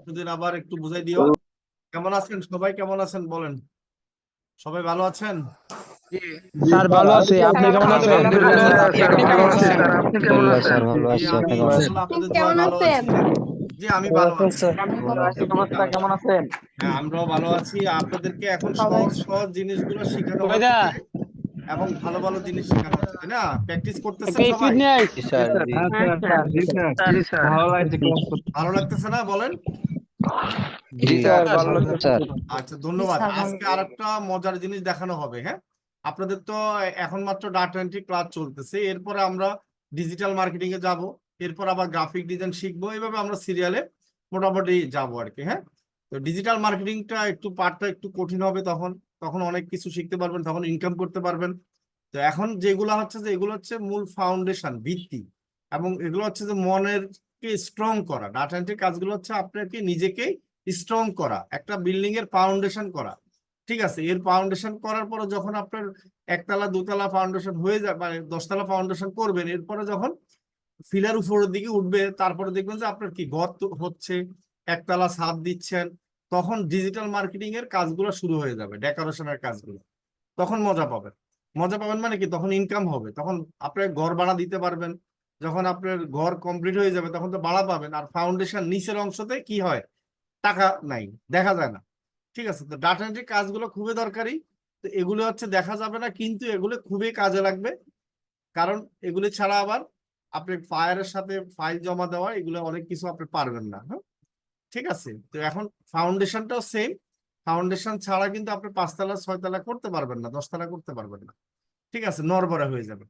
সুদিন আবার একটু বুঝাই দিও। কেমন আছেন সবাই, কেমন আছেন বলেন? সবাই ভালো আছেন? স্যার ভালো আছে, আপনি কেমন আছেন? স্যার ভালো জি আছি, আমি আপনি কেমন আছেন? আসলে আপনাদের কেমন দোয়ায় ভালো আছেন? আছি। জি আমি ভালো আছি। অবস্থা কেমন আছেন? হ্যাঁ আমরাও ভালো আছি। আপনাদেরকে এখন সবাই সহজ সহজ জিনিসগুলো শেখানো কয়টা হচ্ছে এবং ভালো ভালো জিনিস শেখানো হচ্ছে, তাই না? প্র্যাকটিস করতেছেন একটা সবাই? স্পিড নিয়ে আইস। জি স্যার, জি ভালো লাগতেছে না বলেন? জি স্যার ভালো লাগছে। স্যার। আচ্ছা ধন্যবাদ। আজকে আরেকটা মজার জিনিস দেখানো হবে। হ্যাঁ, আপনাদের তো এখন মাত্র ডাটা এন্ট্রি ক্লাস চলতেছে, এরপরে আমরা ডিজিটাল মার্কেটিং এ যাব, এরপর আবার গ্রাফিক ডিজাইন শিখবো, এইভাবে আমরা সিরিয়ালে মোটামুটি যাবো আর কি। হ্যাঁ, তো ডিজিটাল মার্কেটিংটা একটু পার্টটা একটু কঠিন হবে, তখন তখন অনেক কিছু শিখতে পারবেন, তখন ইনকাম করতে পারবেন। তো এখন যেগুলো হচ্ছে যে এগুলো হচ্ছে মূল ফাউন্ডেশন, ভিত্তি, এবং এগুলো হচ্ছে যে মনের কে স্ট্রং করা। ডাটা এন্ট্রি কাজগুলো হচ্ছে আপনাকে নিজেকে স্ট্রং করা, একটা বিল্ডিং এর ফাউন্ডেশন করা। ঠিক আছে, এর ফাউন্ডেশন করার পরে যখন আপনার একতলা দুতলা ফাউন্ডেশন হয়ে যাবে, মানে 10 তলা ফাউন্ডেশন করবেন, এরপরে যখন ফিলার উপরের দিকে উঠবে, তারপরে দেখবেন যে আপনার কি ঘর হচ্ছে, একতলা ছাদ দিচ্ছেন, তখন ডিজিটাল মার্কেটিং এর কাজগুলো শুরু হয়ে যাবে, ডেকোরেশনের কাজগুলো। তখন মজা পাবেন। মজা পাবেন মানে কি, তখন ইনকাম হবে, তখন আপনার ঘর ভাড়া দিতে পারবেন। যখন আপনার ঘর কমপ্লিট হয়ে যাবে তখন তো ভাড়া পাবেন। আর ফাউন্ডেশন নিচের অংশতে কি হয়, টাকা নাই, দেখা যায় না। ঠিক আছে, তো ডাটা এন্ট্রি কাজগুলো খুবই দরকারি। তো এগুলো হচ্ছে দেখা যাবে না, কিন্তু এগুলো খুবই কাজে লাগবে। কারণ এগুলি ছাড়া আবার আপনি ফায়ারের সাথে ফাইল জমা দেওয়া, এগুলো অনেক কিছু আপনি পারবেন না। হ্যাঁ, ঠিক আছে। তো এখন ফাউন্ডেশনটাও সেম। ফাউন্ডেশন ছাড়া কিন্তু আপনি 5 তলা 6 তলা করতে পারবেন না, 10 তলা করতে পারবেন না। ঠিক আছে, নড়বড়ে হয়ে যাবে।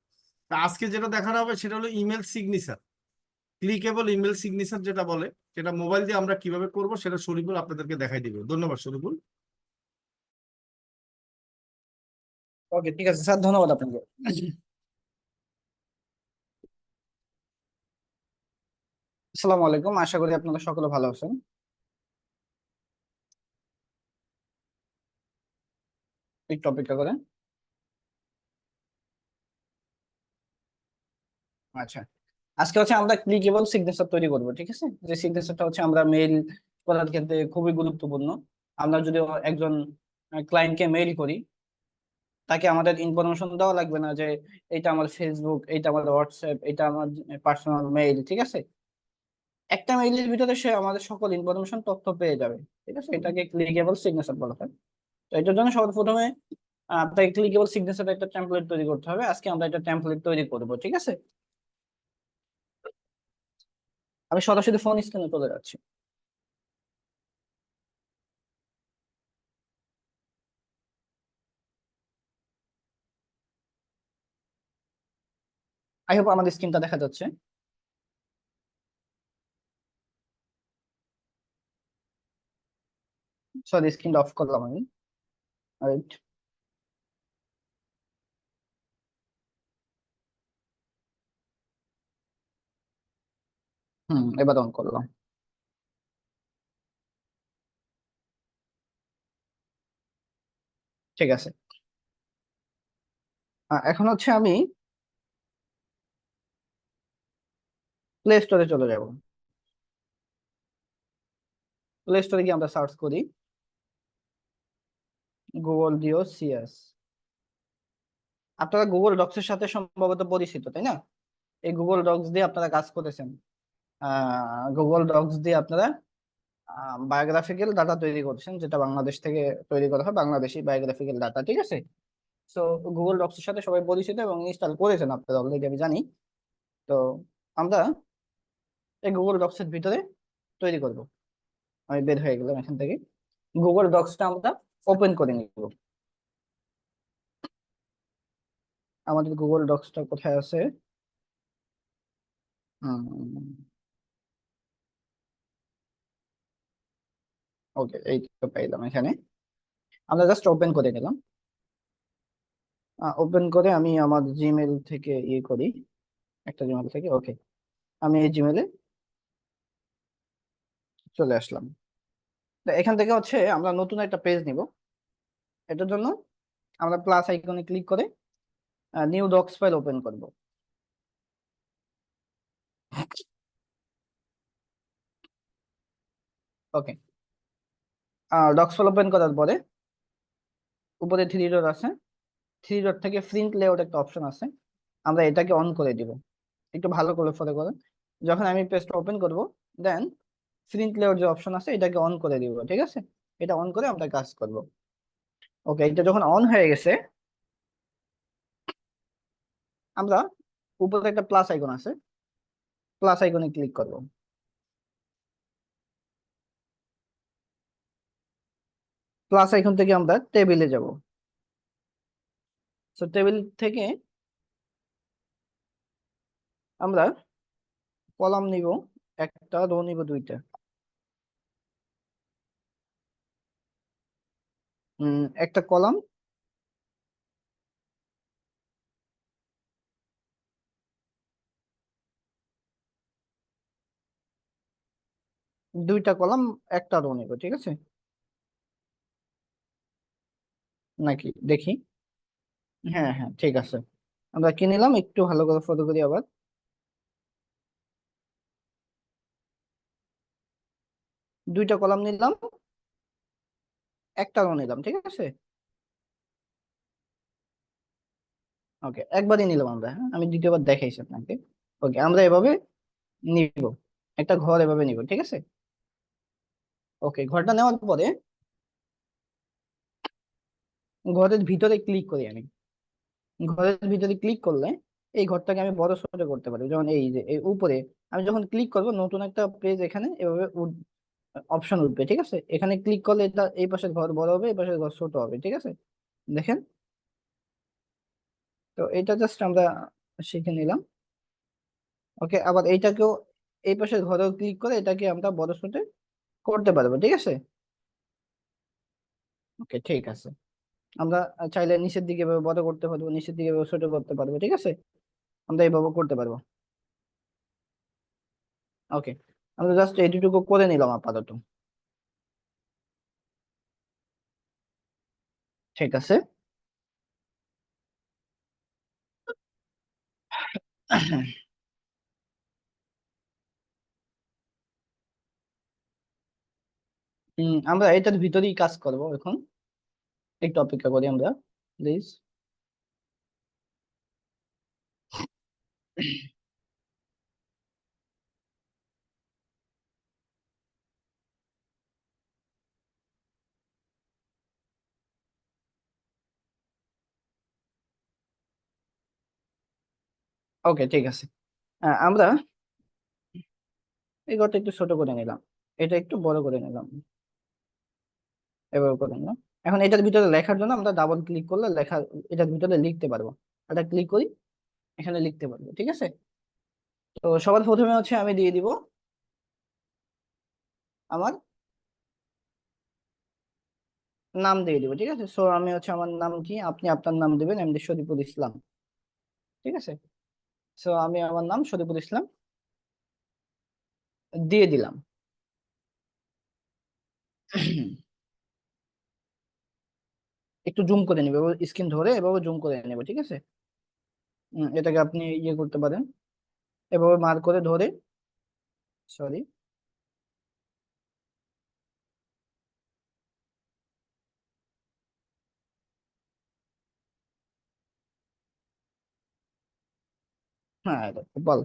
তা আজকে যেটা দেখানো হবে সেটা হলো email signature, clickable email signature যেটা বলে, সেটা মোবাইল দিয়ে আমরা কিভাবে করব সেটা শরীফুল আপনাদেরকে দেখাই দিবে। ধন্যবাদ শরীফুল। ওকে, ঠিক আছে স্যার, ধন্যবাদ আপনাকে। আসসালামু আলাইকুম, আশা করি আপনারা সকলে ভালো আছেন। একটু অপেক্ষা করেন। আচ্ছা, আজকে হচ্ছে আমরা ক্লিকেবল সিগনেচার তৈরি করব, ঠিক আছে? যে সিগনেচারটা হচ্ছে আমরা মেইল করার ক্ষেত্রে খুবই গুরুত্বপূর্ণ। আমরা যদি একজন ক্লায়েন্টকে মেইল করি, তাকে আমাদের ইনফরমেশন দেওয়া লাগবে না যে এটা আমার ফেসবুক, এটা আমার হোয়াটসঅ্যাপ, এটা আমার পার্সোনাল মেইল, ঠিক আছে? একটা মেইলের ভিতরে সে আমাদের সকল ইনফরমেশন তথ্য পেয়ে যাবে, ঠিক আছে? এটাকে ক্লিকেবল সিগনেচার বলা হয়। তো এটার জন্য সবার প্রথমে আপনাকে ক্লিকেবল সিগনেচার একটা টেমপ্লেট তৈরি করতে হবে। আজকে আমরা একটা টেমপ্লেট তৈরি করব, ঠিক আছে? আমি সরাসরি ফোন স্ক্রিনে চলে যাচ্ছি। আই হোপ আমাদের স্ক্রিনটা দেখা যাচ্ছে। সরি, স্ক্রিনটা অফ করলাম আমি। রাইট। এবার অন করলাম। ঠিক আছে। এখন হচ্ছে আমি প্লে স্টোরে চলে যাব। প্লে স্টোরে গিয়ে আমরা সার্চ করি গুগল ডিও সিএস। আপনারা গুগল ডক্স এর সাথে সম্ভবত পরিচিত, তাই না? এই গুগল ডক্স দিয়ে আপনারা কাজ করেছেন। গুগল ডক্স দিয়ে আপনারা বায়োগ্রাফিক্যাল ডাটা তৈরি করছেন, যেটা বাংলাদেশ থেকে তৈরি করা হয়, বাংলাদেশি বায়োগ্রাফিক্যাল ডাটা, ঠিক আছে? তো গুগল ডক্স এর সাথে সবাই পরিচিত এবং ইনস্টল করেছেন আপনারা অলরেডি, আমি জানি। তো আমরা এই গুগল ডক্স এর ভিতরে তৈরি করব। আমি বের হয়ে গেলাম এখান থেকে। গুগল ডক্সটা আমরা ওপেন করে নিব। আমাদের গুগল ডক্সটা কোথায় আছে? ওকে, এই তো পাইলাম এখানে। আমরা জাস্ট ওপেন করে নিলাম। ওপেন করে আমি আমার জিমেল থেকে ইয়ে করি, একটা জিমেল থেকে। ওকে, আমি এই জিমেলে চলে আসলাম। তো এখান থেকে হচ্ছে আমরা নতুন একটা পেজ নিব। এটার জন্য আমরা প্লাস আইকনে ক্লিক করে নিউ ডক্স ফাইল ওপেন করব। ওকে, ডক্স ওপেন করার পরে উপরে থ্রি ডট আছে, থ্রি ডট থেকে প্রিন্ট লেআউট একটা অপশন আছে, আমরা এটাকে অন করে দিব। একটু ভালো করে ফলো করেন, যখন আমি পেজটা ওপেন করব দেন প্রিন্ট লেআউট যে অপশন আছে এটাকে অন করে দিব, ঠিক আছে? এটা অন করে আমরা কাজ করব। ওকে, এটা যখন অন হয়ে গেছে আমরা উপরে একটা প্লাস আইকন আছে, প্লাস আইকনে ক্লিক করব। প্লাস আইকন থেকে আমরা টেবিলে যাব। সো টেবিল থেকে আমরা কলাম নিব একটা, রো নিব দুইটা। একটা কলাম, দুইটা কলাম, একটা রো নিব, ঠিক আছে? নাকি দেখি, হ্যাঁ হ্যাঁ ঠিক আছে। আমরা কি নিলাম একটু ভালো করে ফলো করি আবার। দুইটা কলাম নিলাম, একটা রো নিলাম, ঠিক আছে? ওকে, একবারই নিলাম আমরা, হ্যাঁ আমি দ্বিতীয়বার দেখাইছি আপনাকে। ওকে, আমরা এভাবে নিব, একটা ঘর এভাবে নিব, ঠিক আছে? ওকে, ঘরটা নেওয়ার পরে ঘরের ভিতরে ক্লিক করি আমি। ঘরের ভিতরে ক্লিক করলে এই ঘরটাকে আমি বড় ছোট করতে পারি, যেমন এই যে এই উপরে আমি যখন ক্লিক করব নতুন একটা পেজ এখানে এভাবে অপশন উঠবে, ঠিক আছে? এখানে ক্লিক করলে এটা এই পাশের ঘর বড় হবে, এই পাশের ঘর ছোট হবে, ঠিক আছে? দেখেন, তো এটা জাস্ট আমরা শিখে নিলাম। ওকে, আবার এইটাকেও এই পাশের ঘরেও ক্লিক করে এটাকে আমরা বড় ছোট করতে পারবো, ঠিক আছে? ওকে ঠিক আছে, আমরা চাইলে নিচের দিকে এভাবে বড় করতে পারবো, নিচের দিকে এভাবে ছোট করতে পারবো, ঠিক আছে? আমরা এইভাবে করতে পারবো। ওকে, আমরা জাস্ট এইটুকু করে নিলাম আপাতত, ঠিক আছে? আমরা এটার ভিতরেই কাজ করব এখন, একটু অপেক্ষা করি আমরা প্লিজ। ওকে ঠিক আছে, আমরা এই ঘরটা একটু ছোট করে নিলাম, এটা একটু বড় করে নিলাম, এভাবে করে নিলাম। এখন এটার ভিতরে লেখার জন্য আমরা ডাবল ক্লিক করলে লেখা এটার ভিতরে লিখতে পারবো। এটা ক্লিক করি, এখানে লিখতে পারবো, ঠিক আছে? তো সবার প্রথমে হচ্ছে আমি দিয়ে দিব আমার নাম দিয়ে দিব, ঠিক আছে? সো আমি হচ্ছে আমার নাম কি, আপনি আপনার নাম দিবেন, এমডি শরীফুল ইসলাম, ঠিক আছে? সো আমি আমার নাম শরীফুল ইসলাম দিয়ে দিলাম। একটু জুম করে নিবে, স্ক্রিন ধরে এভাবে জুম করে নেবে, ঠিক আছে? এটাকে আপনি ইয়ে করতে পারেন, এভাবে মার করে ধরে, সরি, হ্যাঁ এটা খুব ভালো,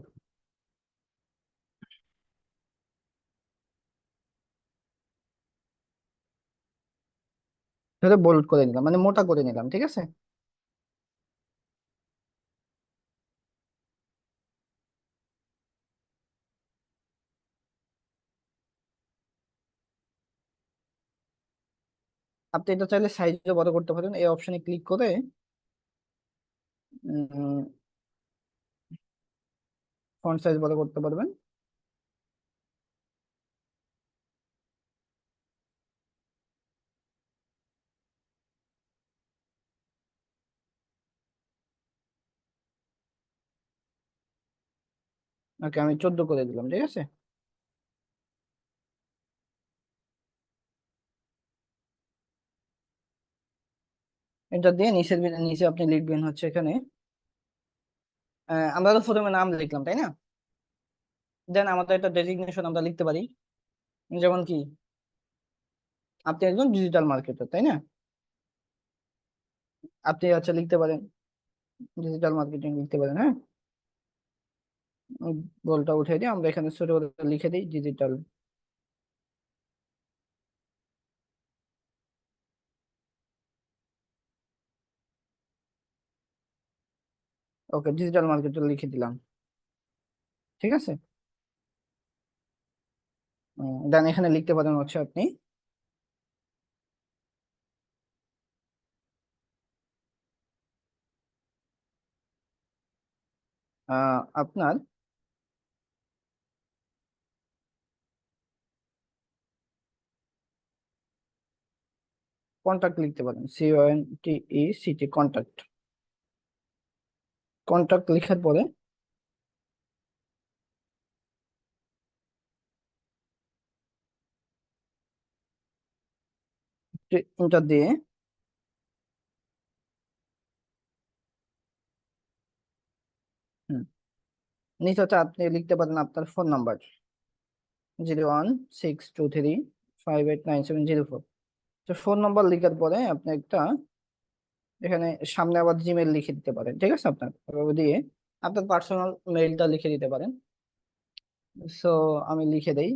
ধরে বোল্ড করে নিলাম, মানে মোটা করে নিলাম, ঠিক আছে? আপনি এটা চাইলে সাইজও বড় করতে পারেন, এই অপশনে ক্লিক করে ফন্ট সাইজ বড় করতে পারবেন। ওকে, আমি 14 করে দিলাম, ঠিক আছে? এটা দিয়ে নিচে আপনি লিখবেন হচ্ছে এখানে, আমরা তো প্রথমে নাম লিখলাম তাই না? দেন আমাদের একটা ডেজিগনেশন আমরা লিখতে পারি, যেমন কি আপনি একজন ডিজিটাল মার্কেটার, তাই না? আপনি আচ্ছা লিখতে পারেন, ডিজিটাল মার্কেটিং লিখতে পারেন, হ্যাঁ। বলটা উঠে দিয়ে আমরা এখানে ছোট করে লিখে দিই ডিজিটাল। ওকে, ডিজিটাল মার্কেটার লিখে দিলাম, ঠিক আছে। দেন এখানে লিখতে পারেন হচ্ছে আপনি আপনার কন্ট্যাক্ট লিখতে পারেন, CONTECT, কন্ট্যাক্ট। কন্ট্যাক্ট লেখার পরে ইন্টার দিয়ে হুম, নিচে হচ্ছে আপনি লিখতে পারেন আপনার ফোন নাম্বার 0162358970। তো ফোন নাম্বার লেখার পরে আপনি একটা এখানে সামনে আবার জিমেল লিখে দিতে পারেন, ঠিক আছে। আপনার এভাবে দিয়ে আপনার পার্সোনাল মেইলটা লিখে দিতে পারেন। সো আমি লিখে দেই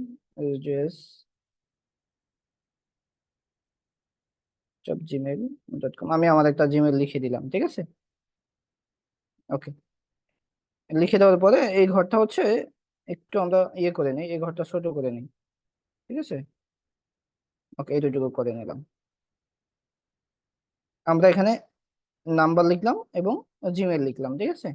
gmail.com। আমি আমার একটা জিমেল লিখে দিলাম, ঠিক আছে। ওকে, লিখে দেওয়ার পরে এই ঘরটা হচ্ছে একটু আমরা ইয়ে করে নিই, এই ঘরটা ছোট করে নিই, ঠিক আছে। ওকে, এইটুকু করে নিলাম। আমরা এখানে নাম্বার লিখলাম এবং জিমেল লিখলাম, ঠিক আছে।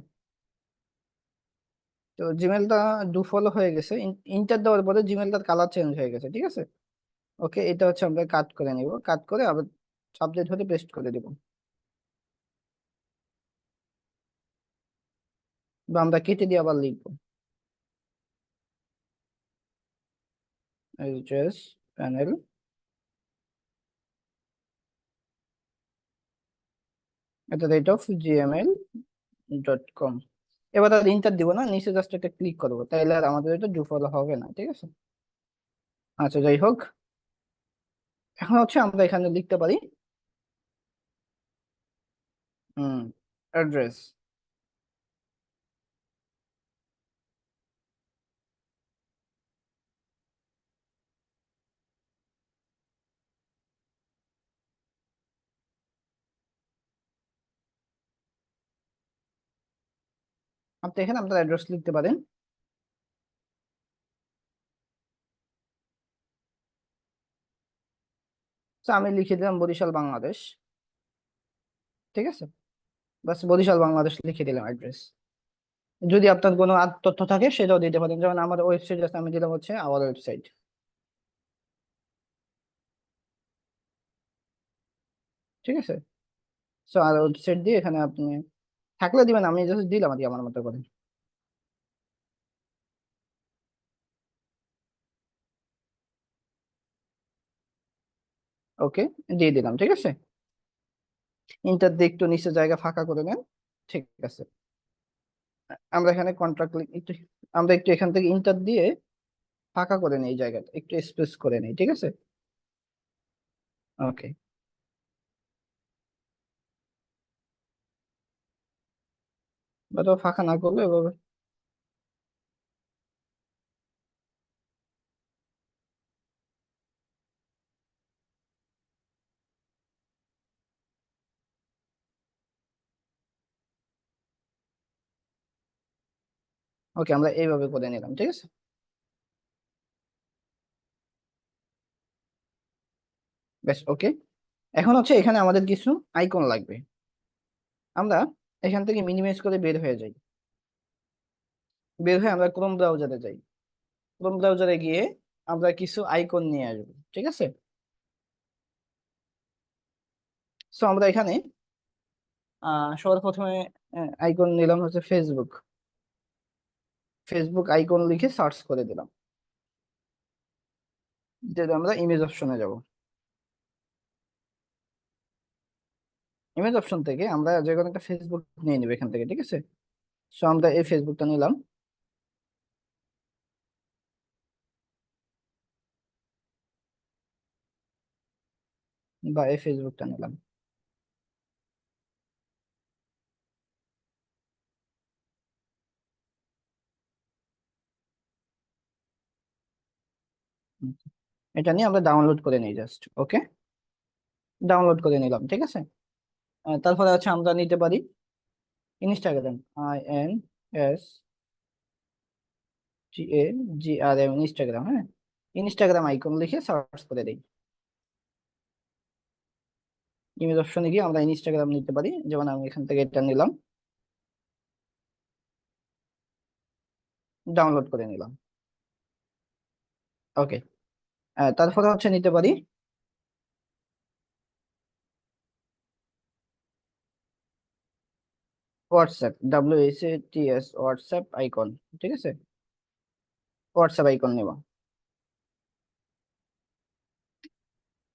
তো জিমেলটা ডু ফলো হয়ে গেছে, ইন্টার দেওয়ার পরে জিমেলটার কালার চেঞ্জ হয়ে গেছে, ঠিক আছে। ওকে, এটা হচ্ছে আমরা কাট করে নিব, কাট করে আবার আপডেট হতে পেস্ট করে দিব, বা আমরা কেটে দিয়ে আবার লিখবো অ্যাড্রেস প্যানেল @gmail.com। এবার আর ইন্টার দিব না, নিচে জাস্ট একটা ক্লিক করবো, তাইলে আর আমাদের এটা ডু ফলো হবে না, ঠিক আছে। আচ্ছা, যাই হোক, এখন হচ্ছে আমরা এখানে লিখতে পারি অ্যাড্রেস। আপনি এখানে আপনার অ্যাড্রেস লিখতে পারেন। তো আমি লিখে দিলাম বরিশাল বাংলাদেশ, ঠিক আছে। বাস বরিশাল বাংলাদেশ লিখে দিলাম অ্যাড্রেস। যদি আপনার কোনো আর তথ্য থাকে সেটাও দিতে পারেন, যেমন আমার ওয়েবসাইট আছে, আমি দিলাম হচ্ছে আওয়ার ওয়েবসাইট, ঠিক আছে। সো আর ওয়েবসাইট দিয়ে এখানে আপনি থাকলে দিবেন, আমি জাস্ট দিলাম আর কি আমার মতো করে। ওকে, দিয়ে দিলাম, ঠিক আছে। ইন্টার দিয়ে একটু নিচে জায়গা ফাঁকা করে নেন, ঠিক আছে। আমরা এখানে কন্ট্রাক্ট একটু, আমরা একটু এখান থেকে ইন্টার দিয়ে ফাঁকা করে নিই, এই জায়গাটা একটু স্পেস করে নিই, ঠিক আছে। ওকে, বা তো ফাঁকা না করলে এভাবে। ওকে, আমরা এইভাবে করে নিলাম, ঠিক আছে। বেশ, ওকে। এখন হচ্ছে এখানে আমাদের কিছু আইকন লাগবে। আমরা এখান থেকে মিনিমাইজ করে বের হয়ে যাই, বের হয়ে আমরা ক্রোম ব্রাউজারে যাই। ক্রোম ব্রাউজারে গিয়ে আমরা কিছু আইকন নিয়ে আসবো, ঠিক আছে। সো আমরা এখানে সবার প্রথমে আইকন নিলাম হচ্ছে ফেসবুক। ফেসবুক আইকন লিখে সার্চ করে দিলাম, যেটা আমরা ইমেজ অপশনে যাব। ইমেজ অপশন থেকে আমরা যে কোনো একটা ফেসবুক নিয়ে নিব এখান থেকে, ঠিক আছে। সো আমরা এই ফেসবুকটা নিলাম। বা এই ফেসবুকটা নিলাম। হুম, এটা নিয়ে আমরা ডাউনলোড করে নিই জাস্ট। ওকে, ডাউনলোড করে নিলাম, ঠিক আছে। তারপরে হচ্ছে আমরা নিতে পারি ইনস্টাগ্রাম, INSTAGRAM, ইনস্টাগ্রাম। হ্যাঁ, ইনস্টাগ্রাম আইকন লিখে সার্চ করে দিই। ইমেজ অপশনে গিয়ে আমরা ইনস্টাগ্রাম নিতে পারি, যেমন আমি এখান থেকে এটা নিলাম, ডাউনলোড করে নিলাম। ওকে, তারপরে হচ্ছে নিতে পারি হোয়াটসঅ্যাপ, WHATS, হোয়াটসঅ্যাপ আইকন, ঠিক আছে। হোয়াটসঅ্যাপ আইকন নেব,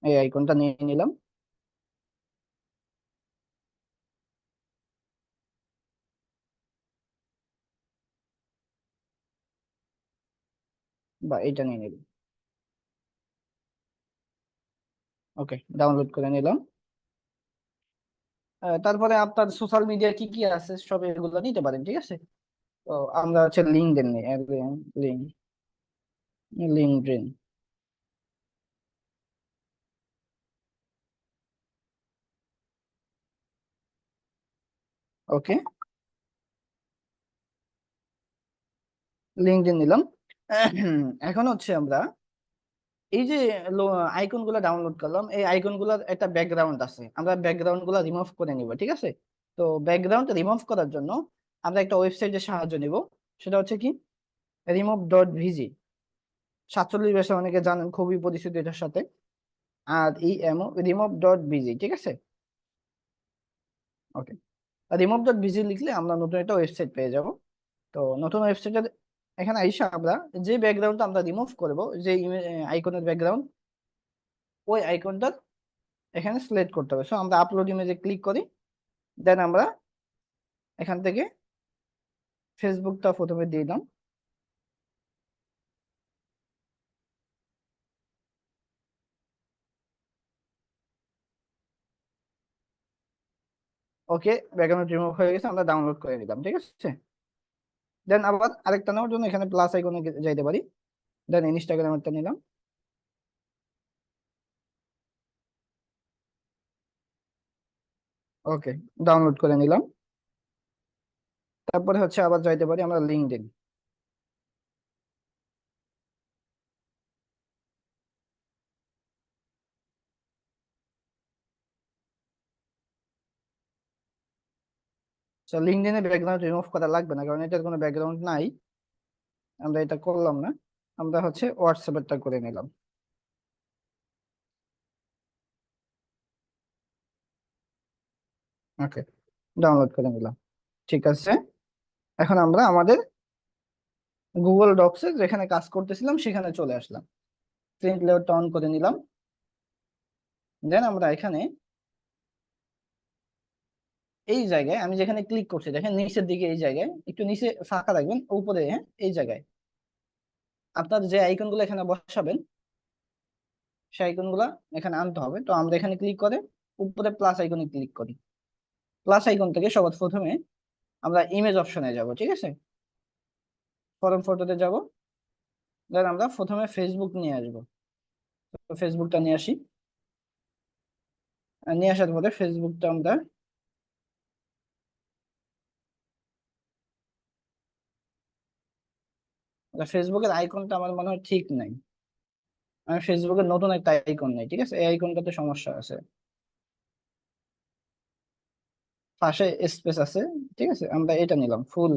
এই আইকনটা নিয়ে নিলাম। বা এইটা নিয়ে নিলাম। ওকে, ডাউনলোড করে নিলাম। তারপরে আপনার সোশ্যাল মিডিয়া কি কি আছে সব এগুলো নিতে পারেন, ঠিক আছে। তো আমরা হচ্ছে লিঙ্কডইন নিই, লিঙ্কডইন। ওকে, লিঙ্কডইন নিলাম। এখন হচ্ছে আমরা এই যে আইকন গুলা ডাউনলোড করলাম, এই আইকন গুলার একটা ব্যাকগ্রাউন্ড আছে, আমরা ব্যাকগ্রাউন্ড গুলা রিমুভ করে নিব, ঠিক আছে। তো ব্যাকগ্রাউন্ড রিমুভ করার জন্য আমরা একটা ওয়েবসাইটের সাহায্য নিব, সেটা হচ্ছে কি remove.vg। 47 ভাষা অনেকে জানেন, খুবই পরিচিত এটার সাথে। আর remove.vg, ঠিক আছে। ওকে, remove.vg লিখলে আমরা নতুন একটা ওয়েবসাইট পেয়ে যাব। তো নতুন ওয়েবসাইটের এখানে আইসা আমরা যে ব্যাকগ্রাউন্ডটা আমরা রিমুভ করব, যে আইকনের ব্যাকগ্রাউন্ড, ওই আইকনটা এখানে সিলেক্ট করতে হবে। সো আমরা আপলোড ইমেজে ক্লিক করি, দেন আমরা এখান থেকে ফেসবুকটা প্রথমে দিয়ে দিলাম। ওকে, ব্যাকগ্রাউন্ড রিমুভ হয়ে গেছে, আমরা ডাউনলোড করে নিলাম, ঠিক আছে। দেন আবার আরেকটা নেওয়ার জন্য এখানে প্লাস আইকনে যাইতে পারি, দেন ইনস্টাগ্রামেরটা নিলাম। ওকে, ডাউনলোড করে নিলাম। তারপরে হচ্ছে আবার যাইতে পারি আমরা লিঙ্কডইন। লিঙ্কডইনে ব্যাকগ্রাউন্ড রিমুভ করা লাগবে না, কারণ এটার কোনো ব্যাকগ্রাউন্ড নাই, আমরা এটা করলাম না। আমরা হচ্ছে হোয়াটসঅ্যাপেরটা করে নিলাম। ওকে, ডাউনলোড করে নিলাম, ঠিক আছে। এখন আমরা আমাদের গুগল ডক্সে যেখানে কাজ করতেছিলাম সেখানে চলে আসলাম। প্রিন্ট লেআউটটা অন করে নিলাম। দেন আমরা এখানে এই জায়গায় আমি যেখানে ক্লিক করছি, দেখেন নিচের দিকে, এই জায়গায় একটু নিচে ফাঁকা রাখবেন, উপরে, হ্যাঁ, এই জায়গায় আপনার যে আইকন গুলো এখানে বসাবেন, সেই আইকন গুলা এখানে আনতে হবে। তো আমরা এখানে ক্লিক করে উপরে প্লাস আইকনে ক্লিক করি। প্লাস আইকন থেকে সবার প্রথমে আমরা ইমেজ অপশনে যাব, ঠিক আছে। ফরম ফটোতে যাব, দেন আমরা প্রথমে ফেসবুক নিয়ে আসবো। তো ফেসবুকটা নিয়ে আসি। আর নিয়ে আসার পরে ফেসবুকটা আমরা ফেসবুকের আইকনটা আমার মনে হয় ঠিক নাই। আমি ফেসবুকের নতুন একটা আইকন নেই, ঠিক আছে, এই আইকনটাতে সমস্যা আছে, পাশে স্পেস আছে, ঠিক আছে। আমরা এটা নিলাম ফুল।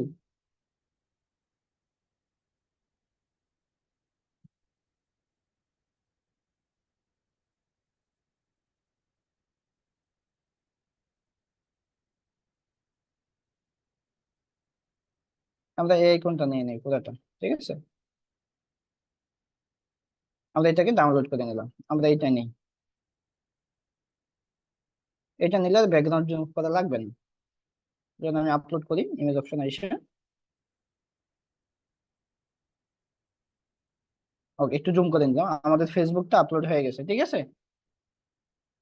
আমরা এই আইকনটা নিয়ে নিই পুরোটা, ঠিক আছে। আমরা এটাকে ডাউনলোড করে নিলাম, আমরা এটা নিই। এটা নিলে ব্যাকগ্রাউন্ড রিমুভ করা লাগবে না। যখন আমি আপলোড করি ইমেজ অপশন এসে, ওকে, একটু জুম করে নিলাম, আমাদের ফেসবুকটা আপলোড হয়ে গেছে, ঠিক আছে।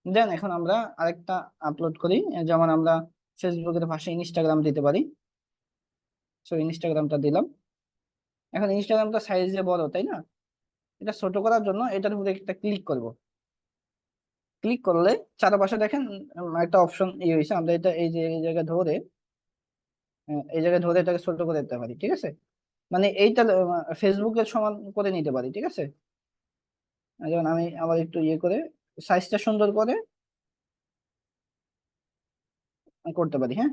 দেন এখন আমরা আরেকটা আপলোড করি, যেমন আমরা ফেসবুকের পাশে ইনস্টাগ্রাম দিতে পারি। সো ইনস্টাগ্রামটা দিলাম। এখন ইনস্টাগ্রামটা সাইজে বড়, তাই না? এটা ছোট করার জন্য এটার উপরে একটা ক্লিক করব। ক্লিক করলে চারপাশে দেখেন একটা অপশন হয়েছে, আমরা এটা এই যে এই জায়গায় ধরে এই জায়গায় ধরে এটাকে ছোট করে দিতে পারি, ঠিক আছে? মানে এইটা ফেসবুকের সমান করে নিতে পারি, ঠিক আছে? যেমন আমি আবার একটু ইয়ে করে সাইজটা সুন্দর করে করতে পারি, হ্যাঁ।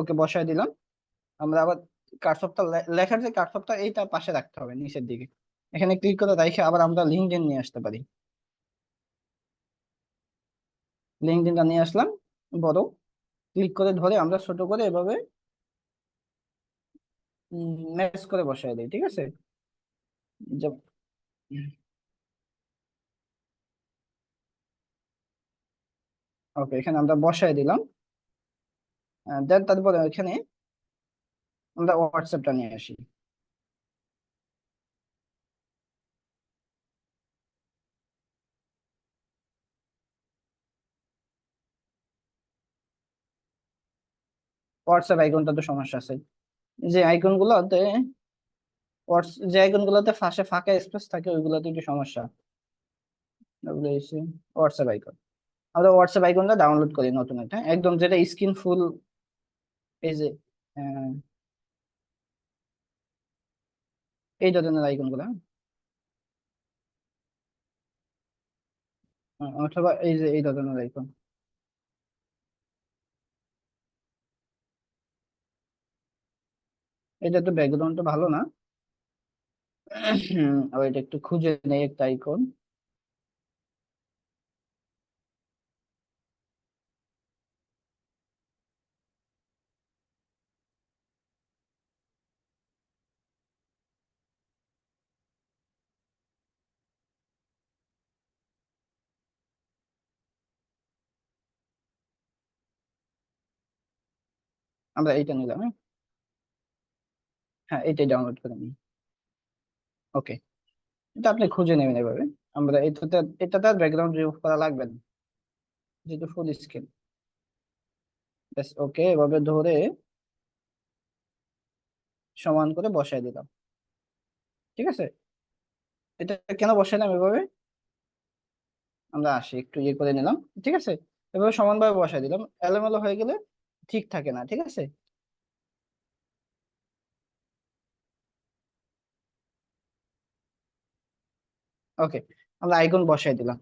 ওকে, বসায় দিলাম। আমরা আবার কার্সরটা লেখার যে কার্সরটা এইটা পাশে রাখতে হবে নিচের দিকে। এখানে ক্লিক করে রেখে আবার আমরা লিঙ্কডইন নিয়ে আসতে পারি। লিঙ্কডইনটা নিয়ে আসলাম বড়, ক্লিক করে ধরে আমরা ছোট করে এভাবে ম্যাচ করে বসায় দিই, ঠিক আছে? ওকে, এখানে আমরা বসায় দিলাম। দেন তারপরে এখানে আমরা হোয়াটসঅ্যাপটা নিয়ে আসি। হোয়াটসঅ্যাপ আইকনটা তো সমস্যা আছে, যে আইকন গুলোতে যে আইকন গুলোতে ফাঁসে ফাঁকা স্পেস থাকে ওইগুলোতে একটু সমস্যা। ওগুলো হচ্ছে হোয়াটসঅ্যাপ আইকন। আমরা হোয়াটসঅ্যাপ আইকনটা ডাউনলোড করি নতুন একটা, একদম যেটা স্ক্রিন ফুল, এই যে আহ, এই ধরনের আইকন গুলো, অথবা এই যে এই ধরনের আইকন। এটা তো ব্যাকগ্রাউন্ডটা ভালো না। আর এটা একটু খুঁজে নেই একটা আইকন। আমরা এইটা নিলাম, হ্যাঁ। হ্যাঁ, এইটাই ডাউনলোড করে নিই। ওকে, এটা আপনি খুঁজে নেবেন এভাবে। আমরা এটাতে আর ব্যাকগ্রাউন্ড রিমুভ করা লাগবে না, যেহেতু ফুল স্ক্রিন। ব্যাস, ওকে, এভাবে ধরে সমান করে বসায় দিলাম, ঠিক আছে? এটা কেন বসাইলাম এভাবে, আমরা আসি একটু ইয়ে করে নিলাম, ঠিক আছে? এভাবে সমানভাবে বসায় দিলাম, এলোমেলো হয়ে গেলে ঠিক থাকে না, ঠিক আছে? ওকে, আমরা আইকন বসাই দিলাম।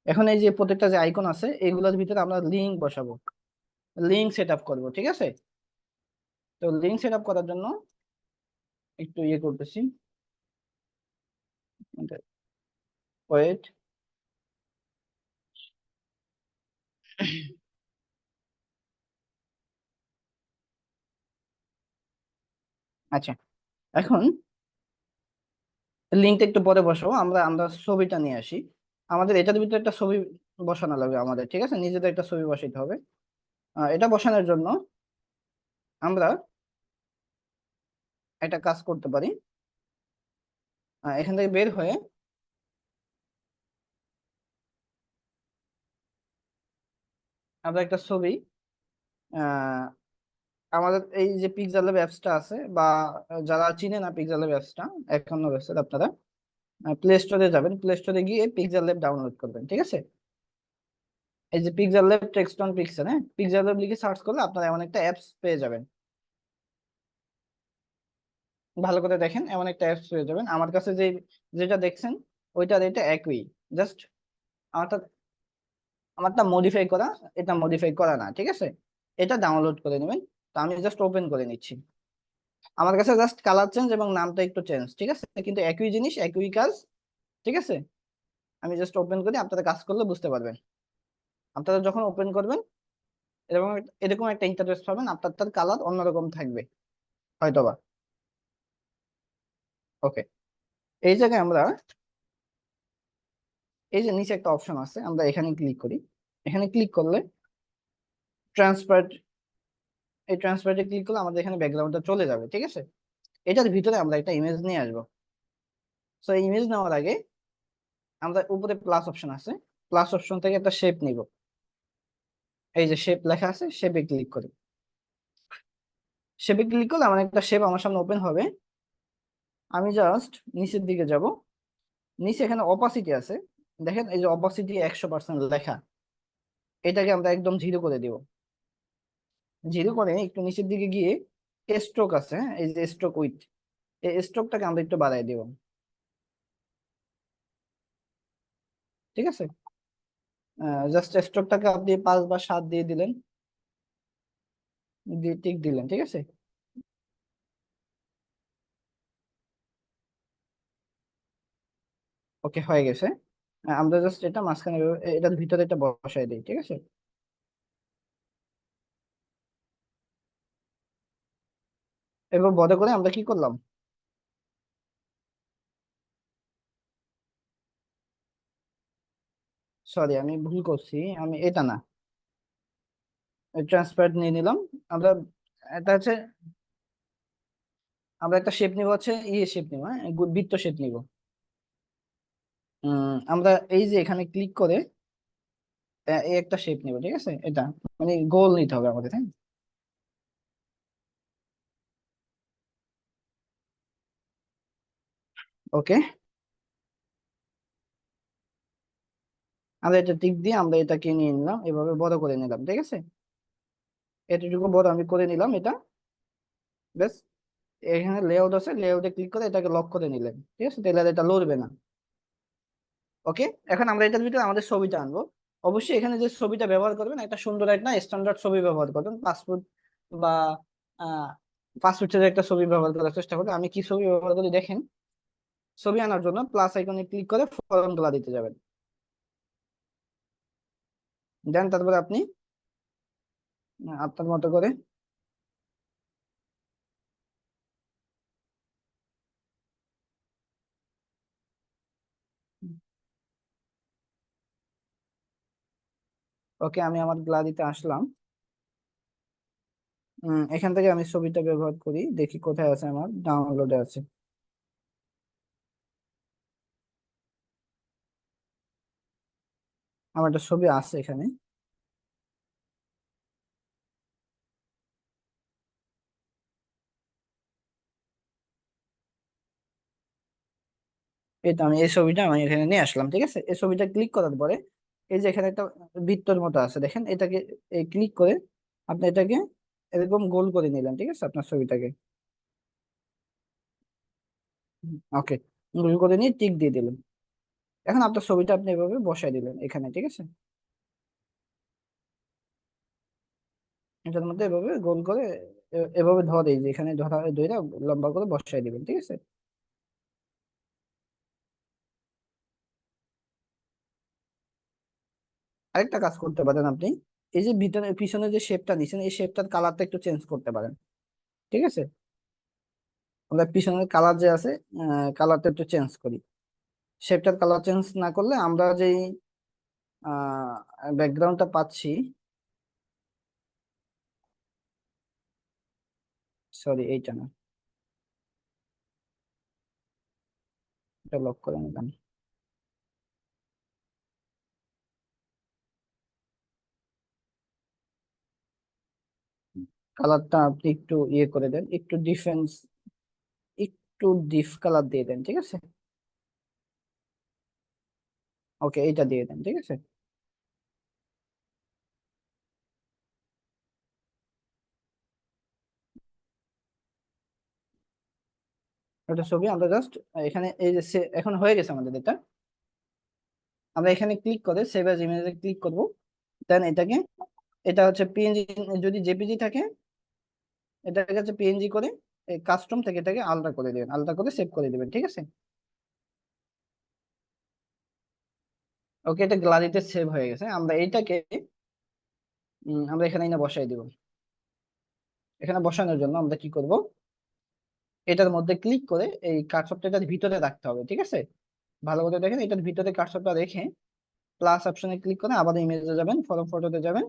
এখন এই যে প্রত্যেকটা যে আইকন আছে এগুলোর ভিতরে আমরা লিঙ্ক বসাবো, লিঙ্ক সেট আপ করবো, ঠিক আছে? তো লিঙ্ক সেট আপ করার জন্য একটু ইয়ে করতেছি, ওয়েট। আচ্ছা, এখন লিঙ্কটা একটু পরে বসাবো, আমরা আমরা ছবিটা নিয়ে আসি। আমাদের এটার ভিতরে একটা ছবি বসানো লাগবে আমাদের, ঠিক আছে? নিজেদের একটা ছবি বসাইতে হবে। এটা বসানোর জন্য আমরা একটা কাজ করতে পারি। এখান থেকে বের হয়ে আমরা একটা ছবি আহ আমাদের এই যে পিক্সেল ল্যাব অ্যাপসটা আছে, বা যারা চিনে না পিক্সেল ল্যাব অ্যাপসটা, এখন ওয়েবসাইট, আপনারা প্লে স্টোরে যাবেন, প্লে স্টোরে গিয়ে পিক্সেল ল্যাব ডাউনলোড করবেন, ঠিক আছে? এই যে pixel lab text on pixel, হ্যাঁ, পিক্সেল ল্যাব লিখে সার্চ করলে আপনারা এমন একটা অ্যাপস পেয়ে যাবেন। ভালো করে দেখেন, এমন একটা অ্যাপস পেয়ে যাবেন। আমার কাছে যে যেটা দেখছেন ওইটার এটা একই, জাস্ট আমারটা আমারটা মডিফাই করা, এটা মডিফাই করা না, ঠিক আছে? এটা ডাউনলোড করে নেবেন। তো আমি জাস্ট ওপেন করে নিচ্ছি। আমার কাছে জাস্ট কালার চেঞ্জ এবং নামটা একটু চেঞ্জ, ঠিক আছে? কিন্তু একই জিনিস, একই কাজ, ঠিক আছে? আমি জাস্ট ওপেন করি, আপনারা কাজ করলে বুঝতে পারবেন। আপনারা যখন ওপেন করবেন এরকম এরকম একটা ইন্টারফেস পাবেন, আপনার তার কালার অন্যরকম থাকবে হয়তোবা। ওকে, এই জায়গায় আমরা এই যে নিচে একটা অপশন আছে, আমরা এখানে ক্লিক করি। এখানে ক্লিক করলে ট্রান্সপারেন্ট, এই ট্রান্সপারেন্টে ক্লিক করলে আমাদের এখানে ব্যাকগ্রাউন্ডটা চলে যাবে, ঠিক আছে? এটার ভিতরে আমরা একটা ইমেজ নিয়ে আসবো। সো এই ইমেজ নেওয়ার আগে আমরা উপরে প্লাস অপশন আছে, প্লাস অপশন থেকে একটা শেপ নিব, এই যে শেপ লেখা আছে, শেপে ক্লিক করি। শেপে ক্লিক করলে আমার একটা শেপ আমার সামনে ওপেন হবে। আমি জাস্ট নিচের দিকে যাব, নিচে এখানে অপাসিটি আছে, দেখেন এই যে অপাসিটি 100% লেখা, এটাকে আমরা একদম 0 করে দিব। 0 করে একটু নিচের দিকে গিয়ে স্ট্রোক আছে, হ্যাঁ এই যে স্ট্রোক উইথ, এই স্ট্রোকটাকে আমরা একটু বাড়াই দিব, ঠিক আছে। জাস্ট স্ট্রোকটাকে আপনি 5 বা 7 দিয়ে দিলেন, দিয়ে টিক দিলেন, ঠিক আছে। ওকে, হয়ে গেছে। আমরা জাস্ট এটা মাঝখানে এটার ভিতরে এটা বসাই দিই, ঠিক আছে। এবার বড় করে আমরা কি করলাম, সরি আমি ভুল করছি, আমি এটা না, ট্রান্সপারেন্ট নিয়ে নিলাম। আমরা এটা হচ্ছে, আমরা একটা শেপ নিব, হচ্ছে ইয়ে শেপ নিব, হ্যাঁ বৃত্ত শেপ নিব। আমরা এই যে এখানে ক্লিক করে এই একটা শেপ নিব, ঠিক আছে। এটা মানে গোল নিতে হবে আমাদের, হ্যাঁ। ওকে, আমরা এটা টিক দিয়ে আমরা এটাকে নিয়ে নিলাম, এভাবে বড় করে নিলাম, ঠিক আছে। এতটুকু বড় আমি করে নিলাম এটা, বেশ। এখানে লেআউট আছে, লেআউটে ক্লিক করে এটাকে লক করে নিলেন, ঠিক আছে, তাহলে আর এটা লড়বে না। ওকে, এখন আমরা এটার ভিতরে আমাদের ছবিটা আনবো। অবশ্যই এখানে যে ছবিটা ব্যবহার করবেন একটা সুন্দর একটা স্ট্যান্ডার্ড ছবি ব্যবহার করবেন, পাসপোর্ট বা পাসপোর্ট সাইজের একটা ছবি ব্যবহার করার চেষ্টা করবেন। আমি কি ছবি ব্যবহার করি দেখেন, ছবি আনার জন্য প্লাস আইকনে ক্লিক করে ফরম্যাট দিতে যাবেন, দেন তারপরে আপনি আপনার মতো করে ওকে, আমি আমার গ্যালারিতে আসলাম। এখান থেকে আমি ছবিটা ব্যবহার করি, দেখি কোথায় আছে, আমার ডাউনলোডে আছে। আমার একটা ছবি আছে এখানে, এই তো আমি এই ছবিটা আমি এখানে নিয়ে আসলাম, ঠিক আছে। এই ছবিটা ক্লিক করার পরে এই যে এখানে একটা বৃত্তর মতো আছে দেখেন, এটাকে ক্লিক করে আপনি এটাকে এরকম গোল করে নিলেন, ঠিক আছে, আপনার ছবিটাকে। ওকে, গোল করে নিয়ে টিক দিয়ে দিলেন। এখন আপনার ছবিটা আপনি এভাবে বসাই দিলেন এখানে, ঠিক আছে। এটার মধ্যে এভাবে গোল করে এভাবে ধরে, এই যে এখানে ধরা ধরে লম্বা করে বসাই দিবেন, ঠিক আছে। আরেকটা কাজ করতে পারেন আপনি, এই যে ভিতরে পিছনে যে শেপটা দিচ্ছেন এই শেপটার কালারটা একটু চেঞ্জ করতে পারেন, ঠিক আছে। আমরা পিছনের কালার যে আছে, কালারটা একটু চেঞ্জ করি। শেপটার কালার চেঞ্জ না করলে আমরা যেই ব্যাকগ্রাউন্ডটা পাচ্ছি, সরি এইটা না, এটা লক করে নিলাম। কালারটা আপনি একটু ইয়ে করে দেন, একটু ডিফেন্স, একটু ডিপ কালার দিয়ে দেন, ঠিক আছে। ওকে, এইটা দিয়ে দেন, ঠিক আছে। একটা ছবি আমরা জাস্ট এখানে এই যে এখন হয়ে গেছে আমাদের এটা। আমরা এখানে ক্লিক করে সেভ অ্যাজ ইমেজে ক্লিক করব, দেন এটাকে, এটা হচ্ছে পিএনজি, যদি জেপিজি থাকে এটাকে হচ্ছে পিএনজি করে কাস্টম থেকে এটাকে আলাদা করে দিবেন, আলাদা করে সেভ করে দিবেন, ঠিক আছে। ওকে, এটা গ্যালারিতে সেভ হয়ে গেছে। আমরা এইটাকে আমরা এখানে এনে বসাই দিব। এখানে বসানোর জন্য আমরা কি করব, এটার মধ্যে ক্লিক করে এই কার্সরটা এটার ভিতরে রাখতে হবে, ঠিক আছে। ভালো করে দেখেন, এটার ভিতরে কার্সরটা রেখে প্লাস অপশনে ক্লিক করে আবার ইমেজে যাবেন, ফরম ফটোতে যাবেন,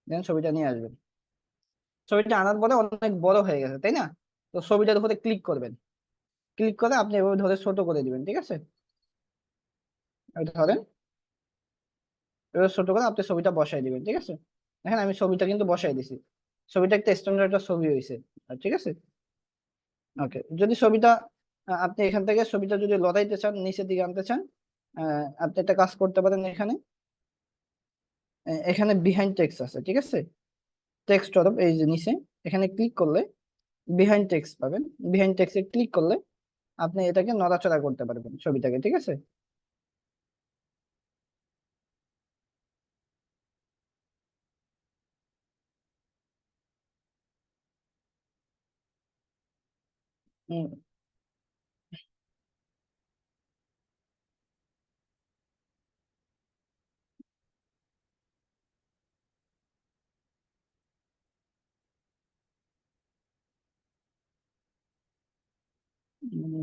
দেন ছবিটা নিয়ে আসবেন। ছবিটা আনার পরে অনেক বড় হয়ে গেছে, তাই না? তো ছবিটার উপরে ক্লিক করবেন, ক্লিক করে আপনি এভাবে ধরে ছোট করে দিবেন, ঠিক আছে। ধরেন এবার ছোট করে আপনি ছবিটা বসাই দিবেন, ঠিক আছে। দেখেন আমি ছবিটা কিন্তু বসাই দিছি, ছবিটা একটা স্ট্যান্ডার্ড একটা ছবি হয়েছে, ঠিক আছে। ওকে, যদি ছবিটা আপনি এখান থেকে ছবিটা যদি লড়াইতে চান, নিচের দিকে আনতে চান, আপনি একটা কাজ করতে পারেন। এখানে এখানে বিহাইন্ড টেক্সট আছে, ঠিক আছে। টেক্সট অফ এই যে নিচে এখানে ক্লিক করলে বিহাইন্ড টেক্সট পাবেন। বিহাইন্ড টেক্সটে ক্লিক করলে আপনি এটাকে নড়াচড়া করতে পারবেন ছবিটাকে, ঠিক আছে।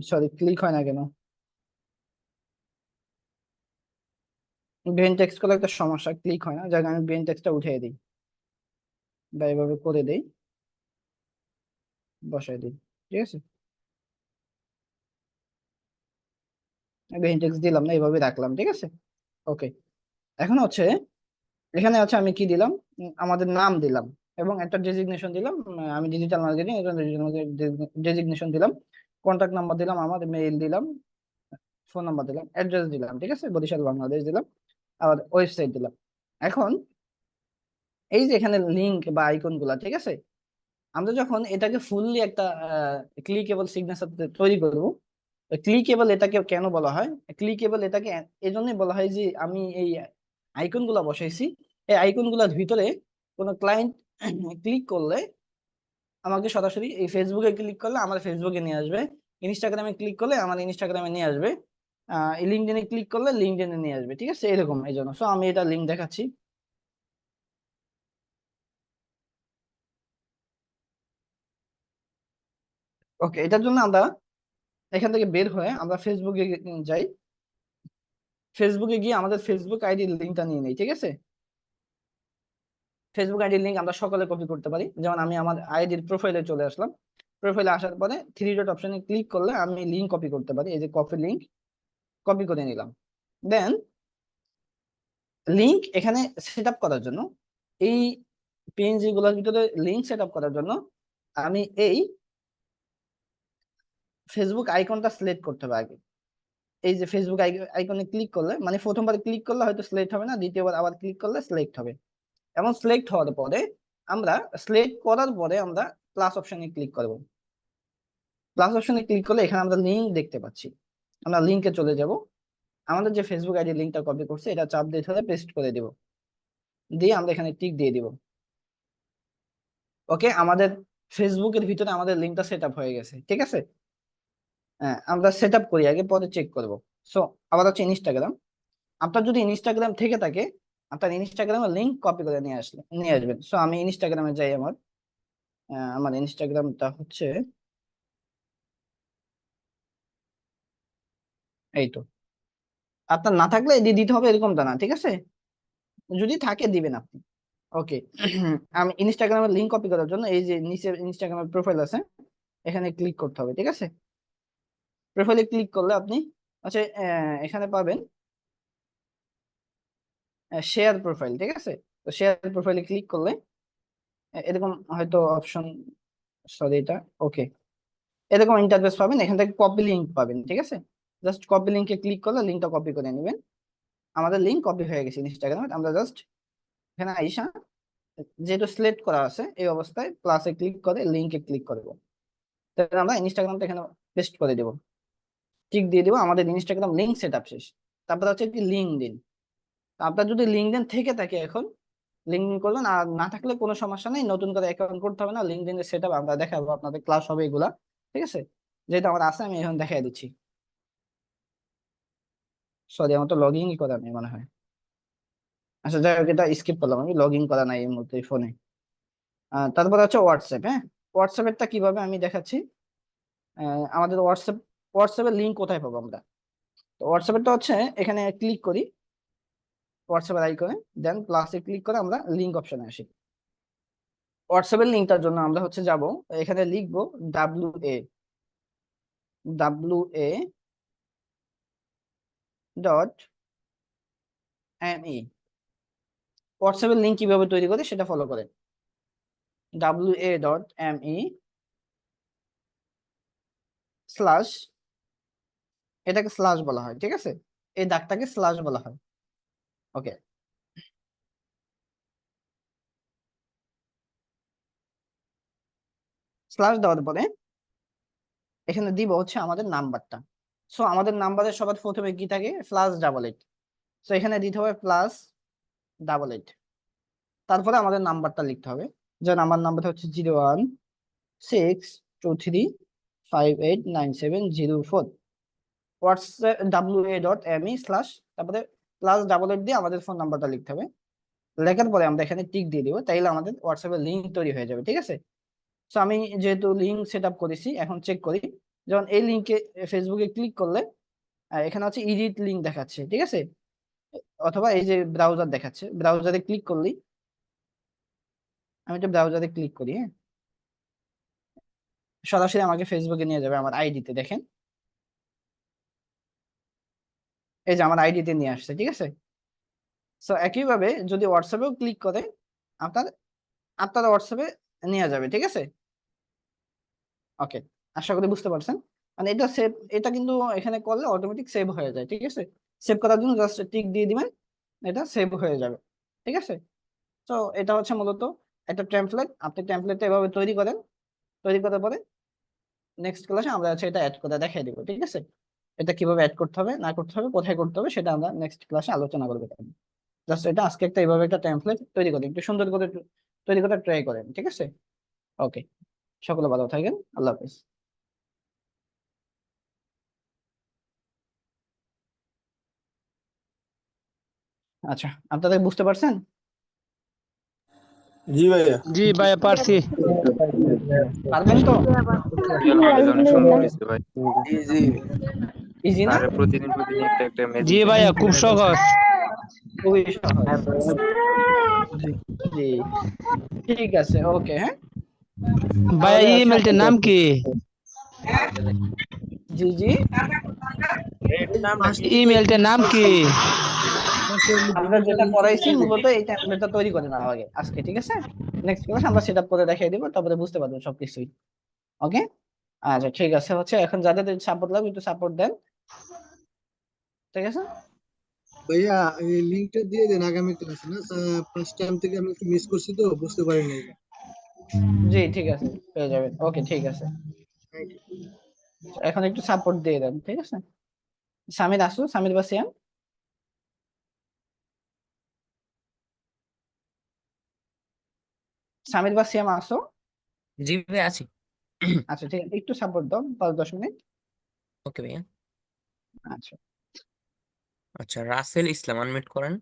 সরি, ক্লিক হয় না কেন? বিহাইন্ড টেক্সট করলে একটা সমস্যা, ক্লিক হয় না, যার কারণে আমি বিহাইন্ড টেক্সটটা উঠিয়ে দিই বা এভাবে করে দিই, বসাই দিই, ঠিক আছে। বিহাইন্ড টেক্সট দিলাম না, এইভাবে রাখলাম, ঠিক আছে। ওকে, এখন হচ্ছে এখানে আছে আমি কি দিলাম, আমাদের নাম দিলাম এবং একটা ডেজিগনেশন দিলাম। আমি ডিজিটাল মার্কেটিং ডেজিগনেশন দিলাম। কন্ট্যাক্ট নাম্বার দিলাম, আমার মেইল দিলাম, ফোন নাম্বার দিলাম, অ্যাড্রেস দিলাম, ঠিক আছে, বরিশাল বাংলাদেশ দিলাম, আবার ওয়েবসাইট দিলাম। এখন এই যে এখানে লিংক বা আইকন গুলা, ঠিক আছে, আমরা যখন এটাকে ফুললি একটা ক্লিকেবল সিগনেচার তৈরি করব, ক্লিকেবল এটাকে কেন বলা হয়? ক্লিকেবল এটাকে এই জন্যই বলা হয় যে আমি এই আইকন গুলা বসাইছি, এই আইকন গুলার ভিতরে কোনো ক্লায়েন্ট ক্লিক করলে আমাকে সরাসরি এই ফেসবুকে ক্লিক করলে আমার ফেসবুকে নিয়ে আসবে, ইনস্টাগ্রামে ক্লিক করলে আমার ইনস্টাগ্রামে নিয়ে আসবে, লিঙ্কডইনে ক্লিক করলে লিঙ্কডইনে নিয়ে আসবে, ঠিক আছে, এরকম। এই জন্য আমি এটা লিঙ্ক দেখাচ্ছি। ওকে, এটার জন্য আমরা এখান থেকে বের হয়ে আমরা ফেসবুকে যাই। ফেসবুকে গিয়ে আমাদের ফেসবুক আইডির লিঙ্কটা নিয়ে নেই, ঠিক আছে। ফেসবুক আইডির লিঙ্ক আমরা সকলে কপি করতে পারি। যেমন আমি আমার আইডির প্রোফাইলে চলে আসলাম, প্রোফাইলে আসার পরে থ্রি ডট অপশনে ক্লিক করলে আমি লিঙ্ক কপি করতে পারি। এই যে কপি লিঙ্ক, কপি করে নিলাম। দেন লিঙ্ক এখানে সেট আপ করার জন্য, এই পিএনজি গুলোর ভিতরে লিঙ্ক সেট আপ করার জন্য আমি এই ফেসবুক আইকনটা সিলেক্ট করতে হবে আগে। এই যে ফেসবুক আইকনে ক্লিক করলে, মানে প্রথমবার ক্লিক করলে হয়তো সিলেক্ট হবে না, দ্বিতীয়বার আবার ক্লিক করলে সিলেক্ট হবে। এবং সিলেক্ট হওয়ার পরে আমরা সিলেক্ট করার পরে আমরা প্লাস অপশনে ক্লিক করব। প্লাস অপশনে ক্লিক করলে এখানে আমরা লিঙ্ক দেখতে পাচ্ছি। আমরা লিঙ্কে চলে যাব, আমাদের যে ফেসবুক আইডি লিঙ্কটা কপি করছে এটা চাপ দিয়ে ধরে পেস্ট করে দিব, দিয়ে আমরা এখানে টিক দিয়ে দিব। ওকে, আমাদের ফেসবুকের ভিতরে আমাদের লিঙ্কটা সেট আপ হয়ে গেছে, ঠিক আছে। হ্যাঁ, আমরা সেট আপ করি আগে, পরে চেক করব। সো আবার হচ্ছে ইনস্টাগ্রাম। আপনার যদি ইনস্টাগ্রাম থেকে থাকে, আপনার ইনস্টাগ্রামের লিঙ্ক কপি করে নিয়ে আসবেন। সো আমি ইনস্টাগ্রামে যাই। আমার ইনস্টাগ্রামটা হচ্ছে এই তো। আপনার না থাকলে দিয়ে দিতে হবে এরকমটা না, ঠিক আছে, যদি থাকে দিবেন আপনি। ওকে, আমি ইনস্টাগ্রামের লিঙ্ক কপি করার জন্য এই যে নিচে ইনস্টাগ্রামের প্রোফাইল আছে, এখানে ক্লিক করতে হবে, ঠিক আছে। প্রোফাইলে ক্লিক করলে আপনি আচ্ছা এখানে পাবেন শেয়ার প্রোফাইল, ঠিক আছে। তো শেয়ার প্রোফাইলে ক্লিক করলে এরকম হয়তো অপশন, সরি এটা, ওকে, এরকম ইন্টারফেস পাবেন। এখান থেকে কপি লিঙ্ক পাবেন, ঠিক আছে। জাস্ট কপি লিঙ্কে ক্লিক করলে লিঙ্কটা কপি করে নেবেন। আমাদের লিঙ্ক কপি হয়ে গেছে ইনস্টাগ্রামে। আমরা জাস্ট এখানে আইসা, যেহেতু সিলেক্ট করা আছে এই অবস্থায় প্লাসে ক্লিক করে লিঙ্কে ক্লিক করবো। তাহলে আমরা ইনস্টাগ্রামটা এখানে পেস্ট করে দেবো, টিক দিয়ে দেবো। আমাদের ইনস্টাগ্রাম লিঙ্ক সেট আপ শেষ। তারপর হচ্ছে কি লিঙ্কডইন। আপনার যদি লিঙ্কডইন থেকে থাকে এখন লিঙ্কডইন করলেন, আর না থাকলে কোনো সমস্যা নেই, নতুন করে অ্যাকাউন্ট করতে হবে না। লিঙ্কডইন এর সেট আপ আমরা দেখাবো, আপনাদের ক্লাস হবে এগুলা, ঠিক আছে। যেহেতু আমার আছে আমি এখন দেখাই দিচ্ছি। সরি, আমার তো লগ ইনই করা নেই মনে হয়। আচ্ছা যাই হোক, এটা স্কিপ করলাম, আমি লগ ইন করা নাই এই মুহূর্তে ফোনে। তারপর হচ্ছে হোয়াটসঅ্যাপ। হ্যাঁ, হোয়াটসঅ্যাপেরটা কিভাবে আমি দেখাচ্ছি। আমাদের হোয়াটসঅ্যাপের লিঙ্ক কোথায় পাবো আমরা? তো হোয়াটসঅ্যাপেরটা হচ্ছে এখানে ক্লিক করি, হোয়াটসঅ্যাপের আইকনে, দেন প্লাসে ক্লিক করে আমরা লিঙ্ক অপশনে আসি। হোয়াটসঅ্যাপের লিঙ্কটার জন্য আমরা হচ্ছে যাব, এখানে লিখবো WA ডট হোয়াটসঅ্যাপের লিঙ্ক কিভাবে তৈরি করে সেটা ফলো করে wa.me স্ল্যাশ, এটাকে স্ল্যাশ বলা হয়, ঠিক আছে, এই দাগটাকে স্ল্যাশ বলা হয়। ওকে, স্ল্যাশ দেওয়ার পরে এখানে দিব হচ্ছে আমাদের নাম্বারটা। সো আমাদের নাম্বারের সবার প্রথমে কি থাকে, +8, সো এখানে দিতে হবে +8, তারপরে আমাদের নাম্বারটা লিখতে হবে, যেমন আমার নাম্বারটা হচ্ছে 01623589704। হোয়াটসঅ্যাপ wa.me স্ল্যাশ, তারপরে +8 দিয়ে আমাদের ফোন নাম্বারটা লিখতে হবে। লেখার পরে আমরা এখানে টিক দিয়ে দিব, তাইলে আমাদের হোয়াটসঅ্যাপের লিঙ্ক তৈরি হয়ে যাবে, ঠিক আছে। সো আমি যেহেতু লিঙ্ক সেট আপ করেছি, এখন চেক করি। যেমন এই লিঙ্কে ফেসবুকে ক্লিক করলে এখানে হচ্ছে এডিট লিঙ্ক দেখাচ্ছে, ঠিক আছে, অথবা এই যে ব্রাউজার দেখাচ্ছে, ব্রাউজারে ক্লিক করলেই, আমি একটা ব্রাউজারে ক্লিক করি, হ্যাঁ, সরাসরি আমাকে ফেসবুকে নিয়ে যাবে আমার আইডিতে। দেখেন এই যে আমার আইডিতে নিয়ে আসছে, ঠিক আছে। সো একইভাবে যদি হোয়াটসঅ্যাপেও ক্লিক করে আপনার আপনার হোয়াটসঅ্যাপে নিয়ে যাবে, ঠিক আছে। ওকে, আশা করি বুঝতে পারছেন। মানে এটা সেভ, এটা কিন্তু এখানে করলে অটোমেটিক সেভ হয়ে যায়, ঠিক আছে। সেভ করার জন্য জাস্ট টিক দিয়ে দিবেন, এটা সেভ হয়ে যাবে, ঠিক আছে। তো এটা হচ্ছে মূলত একটা টেমপ্লেট। আপনি টেমপ্লেটটা এভাবে তৈরি করেন, তৈরি করার পরে নেক্সট ক্লাসে আমরা হচ্ছে এটা অ্যাড করে দেখিয়ে দিব, ঠিক আছে। এটা কিভাবে অ্যাড করতে হবে না করতে হবে, কোথায় করতে হবে, সেটা আমরা নেক্সট ক্লাসে আলোচনা করবো। জাস্ট এটা আজকে একটা এইভাবে একটা টেমপ্লেট তৈরি করেন, একটু সুন্দর করে তৈরি করে ট্রাই করেন, ঠিক আছে। ওকে, সকলে ভালো থাকেন, আল্লাহ হাফিজ। আচ্ছা, আপনাদের বুঝতে পারছেন? জি ভাইয়া। জি ভাইয়া পারছি। পারবেন তো? আলহামদুলিল্লাহ, অনেক সুন্দর হয়েছে ভাই। জি জি ইজি না? আর প্রতিদিন প্রতিদিন একটা একটা ম্যাজিক জি ভাইয়া খুব সহজ। খুবই সহজ। জি, ঠিক আছে, ওকে, হ্যাঁ। ভাইয়া তাহলে ইমেলটার নাম কি? জি জি, ইমেলটার নাম কি? আমরা যেটা করাইছি মূলত এই টেমপ্লেটটা তৈরি করে নেওয়া আগে আজকে, ঠিক আছে। নেক্সট ক্লাস আমরা সেট আপ করে দেখিয়ে দিব, তারপরে বুঝতে পারবেন সবকিছুই। ওকে, আচ্ছা ঠিক আছে, হচ্ছে এখন যাদের সাপোর্ট লাগবে একটু সাপোর্ট দেন, ঠিক আছে। ভাইয়া, এই লিংকটা দিয়ে দেন আগামী ক্লাসে। না ফার্স্ট টাইম থেকে আমি একটু মিস করছি তো, বুঝতে পারিনি। জি ঠিক আছে, পেয়ে যাবেন। ওকে, ঠিক আছে, এখন একটু সাপোর্ট দিয়ে দেন, ঠিক আছে। সামির আসো, সামির বা সিয়াম। সামির বা সিয়াম আসো। জি ভাই আছি। আচ্ছা ঠিক আছে, একটু সাপোর্ট দাও 5-10 মিনিট। ওকে ভাইয়া। আচ্ছা, আচ্ছা, রাসেল ইসলাম আনমিউট করেন।